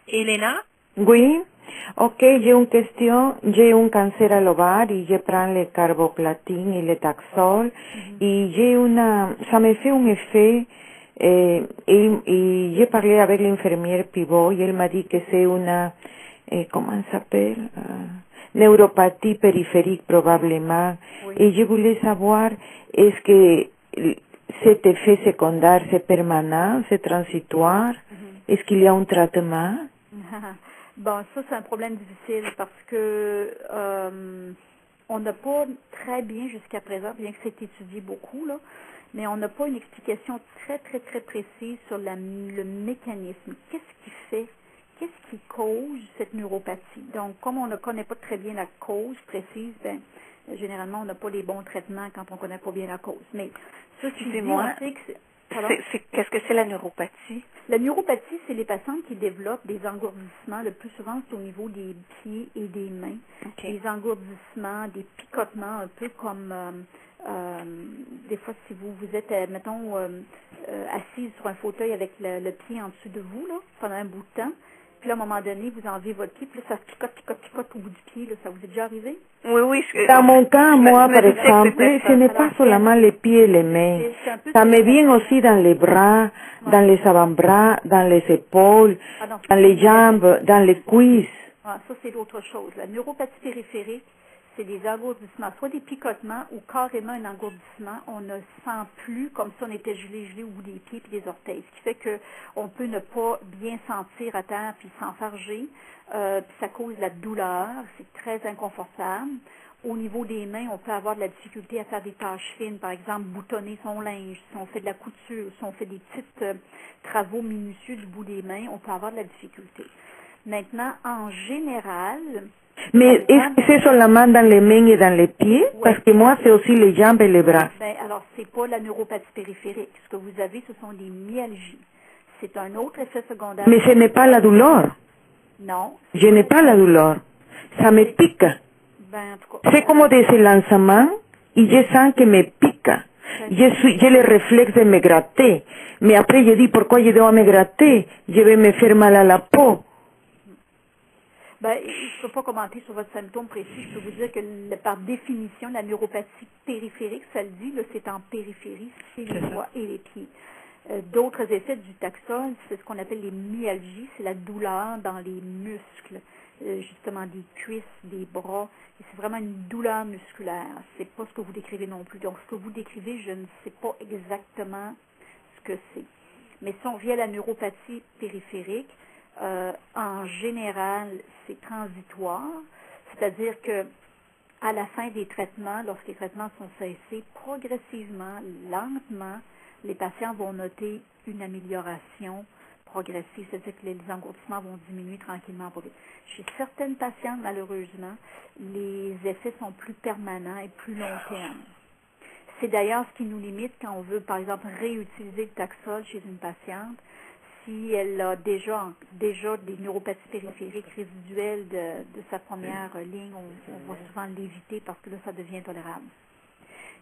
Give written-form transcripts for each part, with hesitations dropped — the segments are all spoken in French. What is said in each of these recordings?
Elena? Oui. Ok, j'ai une question. J'ai un cancer à l'ovaire et je prends le carboplatine et le taxol. Et j'ai ça me fait un effet. Et j'ai parlé avec l'infirmière Pivot et elle m'a dit que c'est comment ça s'appelle? Neuropathie périphérique probablement. Oui. Et je voulais savoir, est-ce que cet effet secondaire, c'est permanent, c'est transitoire? Est-ce qu'il y a un traitement? Bon, ça, c'est un problème difficile parce que on n'a pas très bien jusqu'à présent, bien que c'est étudié beaucoup, là, mais on n'a pas une explication très, très, très précise sur le mécanisme. Qu'est-ce qui cause cette neuropathie? Donc, comme on ne connaît pas très bien la cause précise, ben, généralement, on n'a pas les bons traitements quand on ne connaît pas bien la cause. Mais ceci dit, on sait que Qu'est-ce que c'est la neuropathie? la neuropathie, c'est les patients qui développent des engourdissements. Le plus souvent, c'est au niveau des pieds et des mains. Okay. Des engourdissements, des picotements, un peu comme des fois si vous êtes, mettons, assise sur un fauteuil avec le pied en dessous de vous là, pendant un bout de temps. Puis là, à un moment donné, vous enlevez votre pied, puis là, ça picote au bout du pied. Là, ça vous est déjà arrivé? Oui. Dans mon cas, moi, par disais que exemple, c'était ce n'est Alors, pas seulement les pieds et les mains. c'est un peu Ça me ce que vient aussi dans les bras, dans les avant-bras, dans les épaules, Ah non, dans les jambes, dans les cuisses. Ah, ça, c'est l'autre chose. La neuropathie périphérique, c'est des engourdissements, soit des picotements ou carrément un engourdissement. On ne sent plus comme si on était gelé au bout des pieds et des orteils, ce qui fait qu'on peut ne pas bien sentir à terre puis s'enfarger. Puis ça cause de la douleur, c'est très inconfortable. Au niveau des mains, on peut avoir de la difficulté à faire des tâches fines, par exemple boutonner son linge, si on fait de la couture, si on fait des petits travaux minutieux du bout des mains, on peut avoir de la difficulté. Maintenant, en général... Mais est-ce que c'est seulement dans les mains et dans les pieds? Oui. Parce que moi, c'est aussi les jambes et les bras. Ben, alors, c'est pas la neuropathie périphérique. Ce que vous avez, ce sont des myalgies. C'est un autre effet secondaire. Mais ce n'est pas la douleur. Non. Je n'ai pas la douleur. Ça me pique. Ben, en tout cas, C'est comme des lancements et je sens que me pique. J'ai le réflexe de me gratter. Mais après, je dis, pourquoi je dois me gratter? Je vais me faire mal à la peau. ben, je ne peux pas commenter sur votre symptôme précis. Je peux vous dire que par définition, la neuropathie périphérique, ça le dit, là, c'est en périphérie, c'est les doigts et les pieds. D'autres effets du taxol, c'est ce qu'on appelle les myalgies, c'est la douleur dans les muscles, justement des cuisses, des bras. Et c'est vraiment une douleur musculaire. C'est pas ce que vous décrivez non plus. Donc, ce que vous décrivez, je ne sais pas exactement ce que c'est. Mais si on vient à la neuropathie périphérique, en général, c'est transitoire, c'est-à-dire que à la fin des traitements, lorsque les traitements sont cessés, progressivement, lentement, les patients vont noter une amélioration progressive, c'est-à-dire que les engourdissements vont diminuer tranquillement. Chez certaines patientes, malheureusement, les effets sont plus permanents et plus long terme. C'est d'ailleurs ce qui nous limite quand on veut, par exemple, réutiliser le taxol chez une patiente. Si elle a déjà des neuropathies périphériques résiduelles de sa première ligne, on va souvent l'éviter parce que là, ça devient intolérable.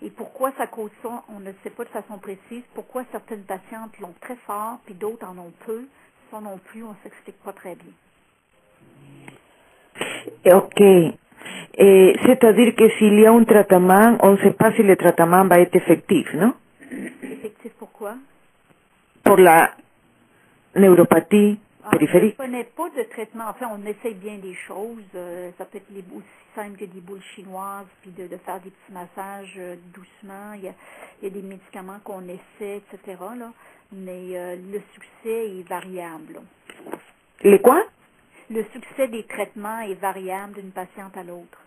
Et pourquoi ça cause ça, on ne sait pas de façon précise. Pourquoi certaines patientes l'ont très fort, puis d'autres en ont peu, ça non plus, on ne s'explique pas très bien. Ok. C'est-à-dire que s'il y a un traitement, on ne sait pas si le traitement va être effectif, non? Effectif pourquoi? Pour la neuropathie périphérique. On ne connaît pas de traitement. Enfin, on essaye bien des choses. Ça peut être aussi simple que des boules chinoises, puis de faire des petits massages doucement. Il y a des médicaments qu'on essaie, etc. Là. Mais le succès est variable. Là. Le quoi? Le succès des traitements est variable d'une patiente à l'autre.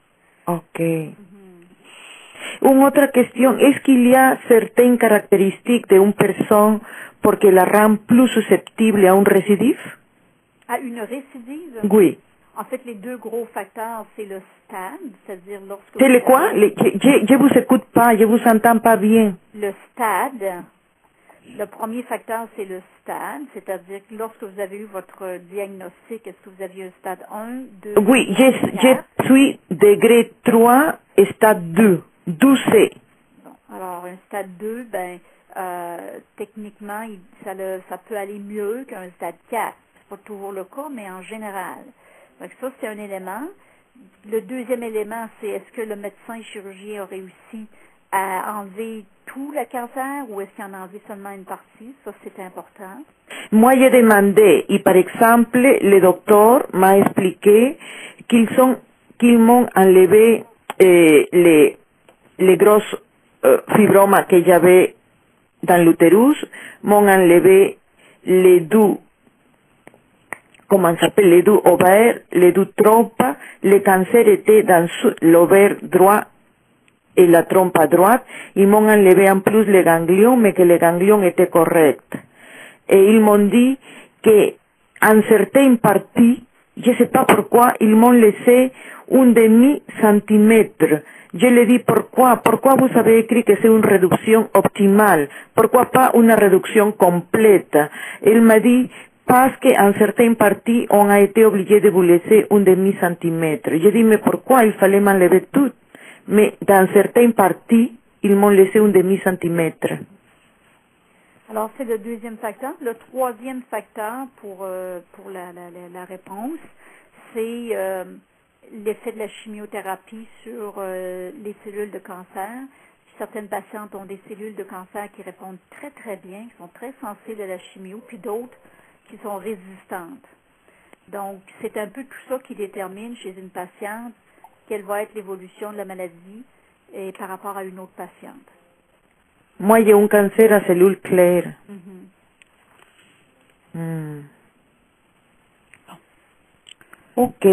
Ok. Une autre question, est-ce qu'il y a certaines caractéristiques d'une personne pour que la rend plus susceptible à un récidive? À une récidive? Oui. En fait, les deux gros facteurs, c'est le stade, c'est-à-dire lorsque C'est le quoi? Je vous écoute pas, je vous entends pas bien. Le stade, le premier facteur, c'est le stade, c'est-à-dire que lorsque vous avez eu votre diagnostic, est-ce que vous aviez un stade 1, 2, Oui, 3, 4? je suis degré 3, stade 2, 12C. Bon, alors, un stade 2, ben, techniquement, ça peut aller mieux qu'un stade 4. c'est pas toujours le cas, mais en général. Donc ça, c'est un élément. Le deuxième élément, c'est est-ce que le médecin chirurgien a réussi à enlever tout le cancer ou est-ce qu'il en a enlevé seulement une partie? Ça, c'est important. Moi, j'ai demandé, et par exemple, le docteur m'a expliqué qu'ils m'ont enlevé les gros fibromas que j'avais dans l'utérus, m'ont enlevé les deux, comment ça s'appelle, les deux ovaires, les deux trompes, le cancer était dans l'ovaire droit et la trompe à droite, ils m'ont enlevé en plus les ganglions, mais que les ganglions étaient corrects. Et ils m'ont dit que en certaines parties, je ne sais pas pourquoi, ils m'ont laissé un demi-centimètre. Je lui ai dit pourquoi vous avez écrit que c'est une réduction optimale, pourquoi pas une réduction complète. Il m'a dit parce qu'en certaines parties, on a été obligé de vous laisser un demi-centimètre. J'ai dit mais pourquoi il fallait m'enlever tout? Mais dans certaines parties, ils m'ont laissé un demi-centimètre. Alors, c'est le deuxième facteur. Le troisième facteur pour la réponse, c'est l'effet de la chimiothérapie sur les cellules de cancer. Certaines patientes ont des cellules de cancer qui répondent très, très bien, qui sont très sensibles à la chimio, puis d'autres qui sont résistantes. Donc, c'est un peu tout ça qui détermine chez une patiente quelle va être l'évolution de la maladie et par rapport à une autre patiente. Moi, j'ai un cancer à cellules claires. Ok.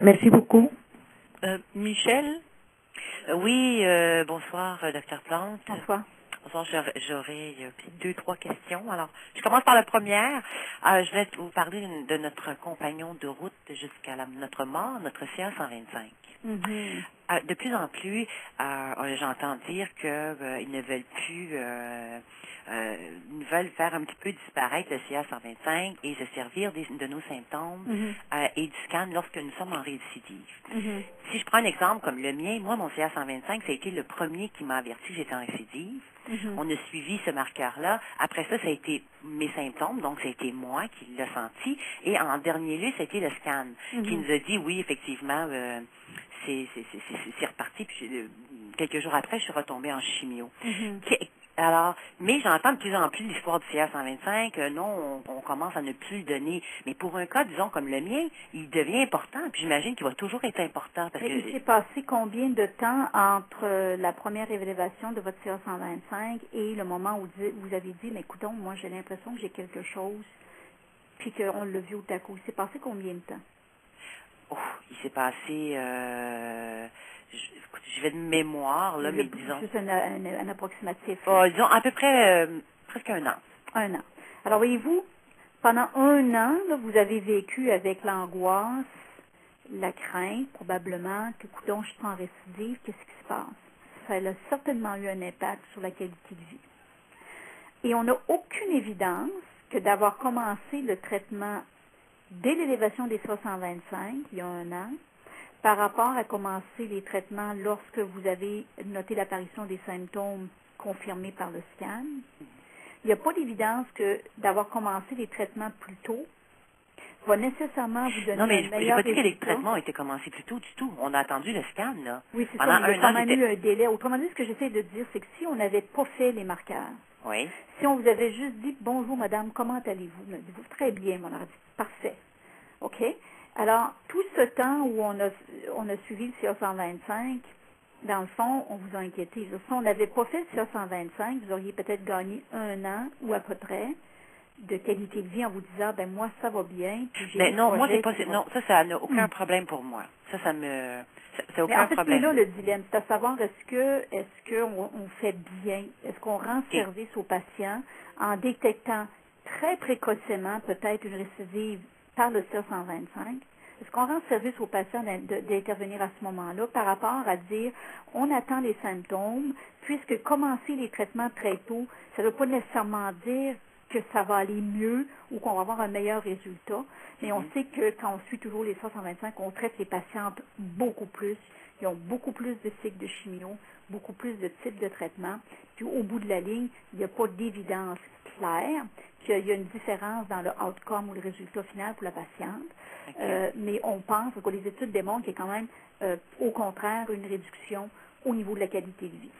Merci beaucoup. Michel? Oui, bonsoir, Dr. Plante. Bonsoir. Bonsoir, j'aurais deux, trois questions. Alors, je commence par la première. Je vais vous parler de notre compagnon de route jusqu'à notre mort, notre CA-125. De plus en plus, j'entends dire qu'ils ne veulent plus, ils veulent faire un petit peu disparaître le CA-125 et se servir de nos symptômes et du scan lorsque nous sommes en récidive. Si je prends un exemple comme le mien, moi, mon CA-125, ça a été le premier qui m'a averti que j'étais en récidive. On a suivi ce marqueur-là. Après ça, ça a été mes symptômes, donc ça a été moi qui l'ai senti. Et en dernier lieu, ça a été le scan qui nous a dit, oui, effectivement, c'est reparti. Puis quelques jours après, je suis retombée en chimio. Alors, mais j'entends de plus en plus l'histoire du CA-125, non, on commence à ne plus le donner. Mais pour un cas, disons, comme le mien, il devient important, puis j'imagine qu'il va toujours être important. Parce que il s'est passé combien de temps entre la première évaluation de votre CA-125 et le moment où vous avez dit, mais écoutons, moi j'ai l'impression que j'ai quelque chose, puis qu'on l'a vu au taco. Il s'est passé combien de temps? Oh, il s'est passé... je vais de mémoire, là, mais disons... Juste un approximatif. Disons, à peu près presque un an. Un an. Alors, voyez-vous, pendant un an, là, vous avez vécu avec l'angoisse, la crainte, probablement, que, coudonc, je suis en récidive, qu'est-ce qui se passe? Ça a certainement eu un impact sur la qualité de vie. Et on n'a aucune évidence que d'avoir commencé le traitement dès l'élévation des CA-125, il y a un an, par rapport à commencer les traitements lorsque vous avez noté l'apparition des symptômes confirmés par le scan, il n'y a pas d'évidence que d'avoir commencé les traitements plus tôt va nécessairement vous donner un meilleur résultat. Non, mais je n'ai pas dit que les traitements ont été commencés plus tôt du tout. On a attendu le scan, là. Oui, c'est ça. Il y a quand même eu un délai. Autrement dit, ce que j'essaie de dire, c'est que si on n'avait pas fait les marqueurs, si on vous avait juste dit « Bonjour, madame, comment allez-vous? » Dites-vous « Très bien, mon ordi. Parfait. » OK? Alors, tout ce temps où on a suivi le CA-125, dans le fond, on vous a inquiété. Si on n'avait pas fait le CA-125, vous auriez peut-être gagné un an ou à peu près de qualité de vie en vous disant, ben moi, ça va bien. Mais non, moi, c'est pas, non, ça n'a aucun problème pour moi. Ça aucun mais en fait, problème. c'est là le dilemme, c'est à savoir est-ce qu'on fait bien, est-ce qu'on rend service aux patients en détectant très précocement peut-être une récidive par le CA-125. Est-ce qu'on rend service aux patients d'intervenir à ce moment-là par rapport à dire on attend les symptômes, puisque commencer les traitements très tôt, ça ne veut pas nécessairement dire que ça va aller mieux ou qu'on va avoir un meilleur résultat, mais on sait que quand on suit toujours les CA-125, on traite les patientes beaucoup plus, ils ont beaucoup plus de cycles de chimio, beaucoup plus de types de traitements, qu'au bout de la ligne, il n'y a pas d'évidence claire, qu'il y a une différence dans le outcome ou le résultat final pour la patiente. Mais on pense que les études démontrent qu'il y a quand même, au contraire, une réduction au niveau de la qualité de vie.